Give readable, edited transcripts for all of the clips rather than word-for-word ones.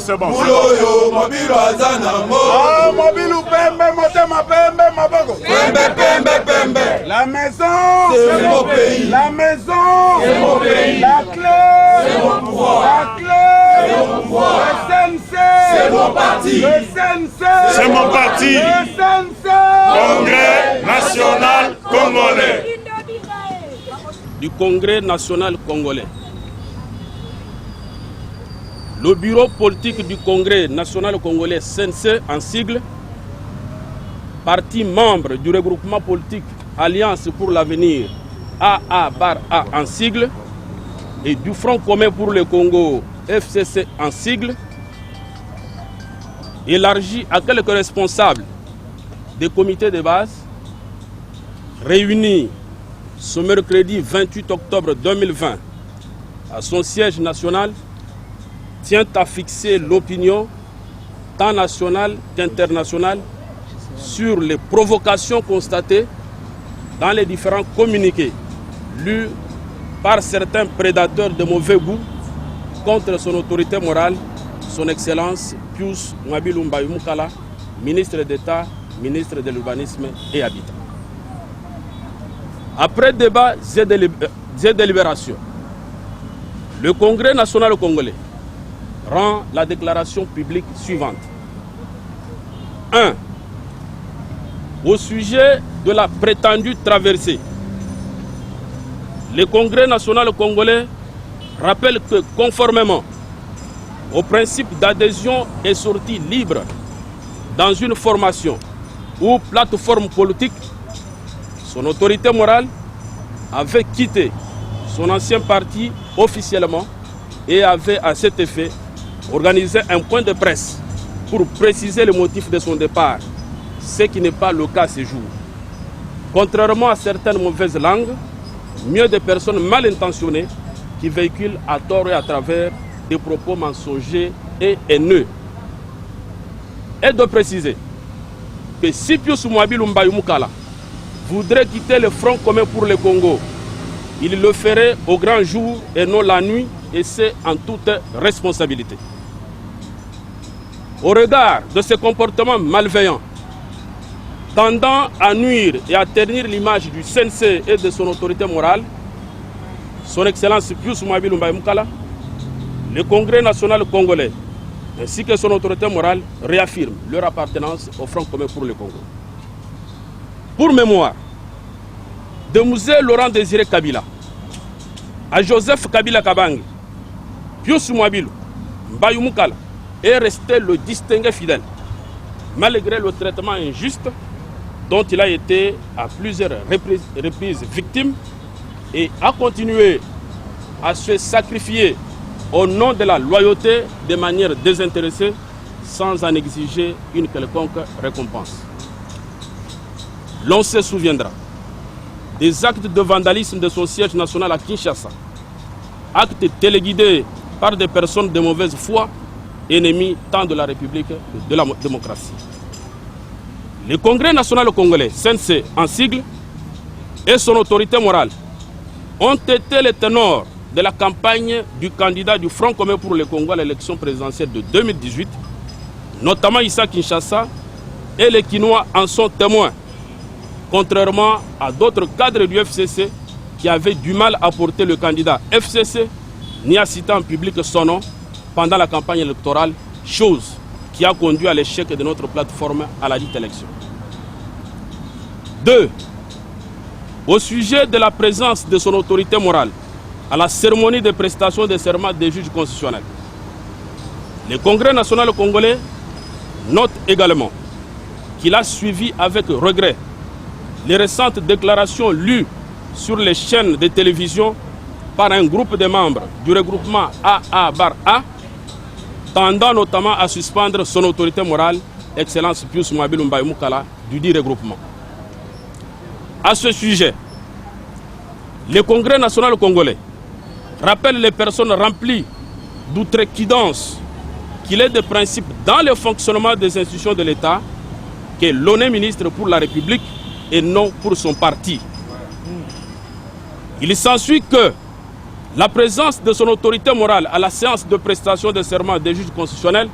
C'est bon. La maison, c'est mon pays. La maison, c'est mon pays. La clé, c'est mon pouvoir. La clé, c'est mon pouvoir. Le CNC, c'est mon parti. Le CNC, c'est mon parti. Le CNC, Congrès national congolais. Du Congrès national congolais. Le bureau politique du Congrès national congolais, CNC en sigle, parti membre du regroupement politique Alliance pour l'avenir, AA-A en sigle, et du Front commun pour le Congo, FCC en sigle, élargi à quelques responsables des comités de base, réunis ce mercredi 28 octobre 2020 à son siège national, tient à fixer l'opinion tant nationale qu'internationale sur les provocations constatées dans les différents communiqués lus par certains prédateurs de mauvais goût contre son autorité morale, son Excellence Pius Mwabilu Mbayu Mukala, ministre d'État, ministre de l'Urbanisme et Habitat. Après débat et délibération, le Congrès national congolais rend la déclaration publique suivante. 1. Au sujet de la prétendue traversée, le Congrès national congolais rappelle que conformément au principe d'adhésion et sortie libre dans une formation ou plateforme politique, son autorité morale avait quitté son ancien parti officiellement et avait à cet effet organisé un point de presse pour préciser le motif de son départ, ce qui n'est pas le cas ce jour. Contrairement à certaines mauvaises langues, mieux de personnes mal intentionnées qui véhiculent à tort et à travers des propos mensongers et haineux. Et de préciser que si Pius Mwabilu Mbayu Mukala voudrait quitter le Front commun pour le Congo, il le ferait au grand jour et non la nuit, et c'est en toute responsabilité. Au regard de ce comportement malveillant, tendant à nuire et à ternir l'image du CNC et de son autorité morale, son Excellence Pius Mwabilu Mbayu Mukala, le Congrès national congolais ainsi que son autorité morale réaffirment leur appartenance au Front commun pour le Congo. Pour mémoire, de Mzee Laurent Désiré Kabila à Joseph Kabila Kabange, Pius Mwabilu Mbayu Mukala est resté le distingué fidèle, malgré le traitement injuste dont il a été à plusieurs reprises victime, et a continué à se sacrifier au nom de la loyauté de manière désintéressée sans en exiger une quelconque récompense. L'on se souviendra des actes de vandalisme de son siège national à Kinshasa, actes téléguidés par des personnes de mauvaise foi, ennemies tant de la République que de la démocratie. Le Congrès national congolais, CNC en sigle, et son autorité morale ont été les ténors de la campagne du candidat du Front commun pour le Congo à l'élection présidentielle de 2018, notamment Issa Kinshasa, et les Kinois en sont témoins, contrairement à d'autres cadres du FCC qui avaient du mal à porter le candidat FCC ni à citer en public son nom pendant la campagne électorale, chose qui a conduit à l'échec de notre plateforme à la dite élection. 2. Au sujet de la présence de son autorité morale à la cérémonie de prestation de serment des juges constitutionnels, le Congrès national congolais note également qu'il a suivi avec regret les récentes déclarations lues sur les chaînes de télévision par un groupe de membres du regroupement AA-A, tendant notamment à suspendre son autorité morale, Excellence Pius Mwabil Mbaye Moukala, du dit regroupement. À ce sujet, le Congrès national congolais rappelle les personnes remplies d'outrecuidance qu'il est de principe dans le fonctionnement des institutions de l'État que l'on est ministre pour la République et non pour son parti. Il s'ensuit que la présence de son autorité morale à la séance de prestation de serment des juges constitutionnels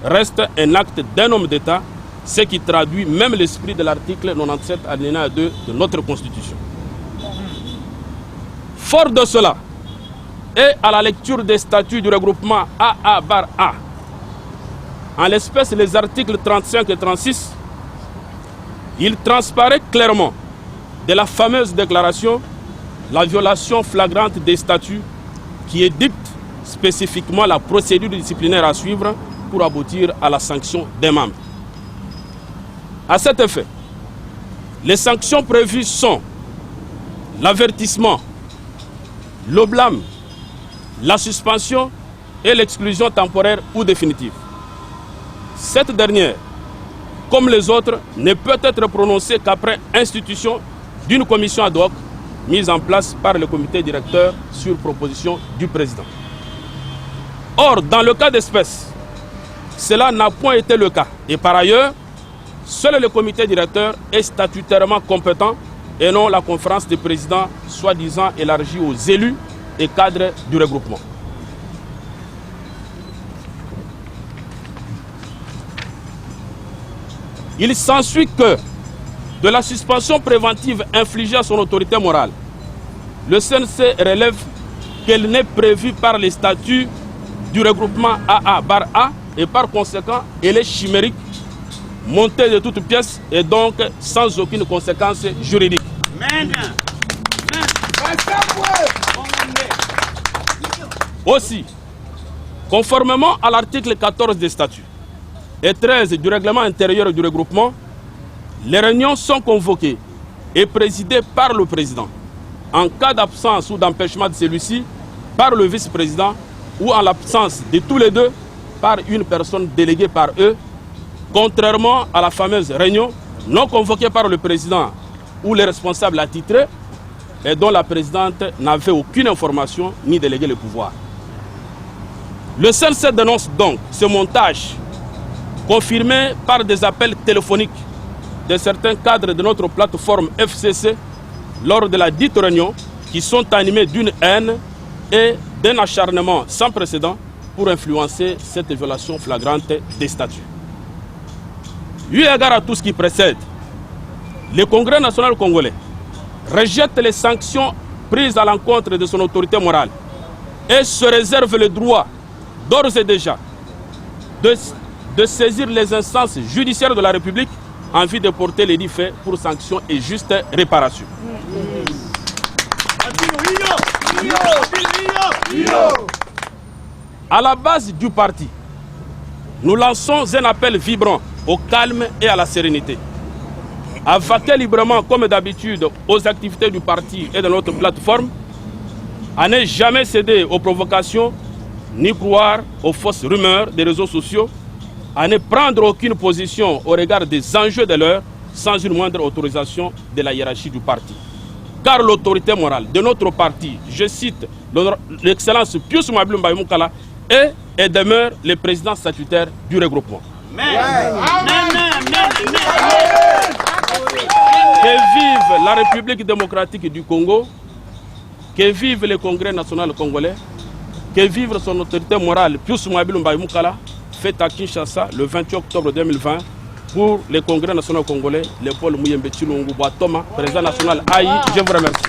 reste un acte d'un homme d'État, ce qui traduit même l'esprit de l'article 97 alinéa 2 de notre Constitution. Fort de cela, et à la lecture des statuts du regroupement AA-A, en l'espèce les articles 35 et 36, il transparaît clairement de la fameuse déclaration la violation flagrante des statuts qui édicte spécifiquement la procédure disciplinaire à suivre pour aboutir à la sanction des membres. À cet effet, les sanctions prévues sont l'avertissement, le blâme, la suspension et l'exclusion temporaire ou définitive. Cette dernière, comme les autres, ne peut être prononcée qu'après institution d'une commission ad hoc mise en place par le comité directeur sur proposition du président. Or, dans le cas d'espèce, cela n'a point été le cas. Et par ailleurs, seul le comité directeur est statutairement compétent et non la conférence des présidents, soi-disant élargie aux élus et cadres du regroupement. Il s'ensuit que de la suspension préventive infligée à son autorité morale, le CNC relève qu'elle n'est prévue par les statuts du regroupement AA-A et par conséquent, elle est chimérique, montée de toutes pièces et donc sans aucune conséquence juridique. Aussi, conformément à l'article 14 des statuts et 13 du règlement intérieur du regroupement, les réunions sont convoquées et présidées par le président. En cas d'absence ou d'empêchement de celui-ci, par le vice-président ou en l'absence de tous les deux, par une personne déléguée par eux, contrairement à la fameuse réunion non convoquée par le président ou les responsables attitrés et dont la présidente n'avait aucune information ni délégué le pouvoir. Le CNC dénonce donc ce montage confirmé par des appels téléphoniques de certains cadres de notre plateforme FCC lors de la dite réunion qui sont animés d'une haine et d'un acharnement sans précédent pour influencer cette violation flagrante des statuts. Eu égard à tout ce qui précède, le Congrès national congolais rejette les sanctions prises à l'encontre de son autorité morale et se réserve le droit d'ores et déjà de saisir les instances judiciaires de la République en vue de porter les dits faits pour sanction et juste réparation. À la base du parti, nous lançons un appel vibrant au calme et à la sérénité. À vaquer librement, comme d'habitude, aux activités du parti et de notre plateforme, à ne jamais céder aux provocations, ni croire aux fausses rumeurs des réseaux sociaux, à ne prendre aucune position au regard des enjeux de l'heure sans une moindre autorisation de la hiérarchie du parti. Car l'autorité morale de notre parti, je cite l'excellence Pius Mabilo Mbaye Moukala, est et demeure le président statutaire du regroupement. Que vive la République démocratique du Congo, que vive le Congrès national congolais, que vive son autorité morale Pius Mabilo Mbaye Moukala, fait à Kinshasa le 28 octobre 2020 pour le Congrès national congolais, Léopold Muyembe Tshilongo Boatoma, président national AI. Je vous remercie.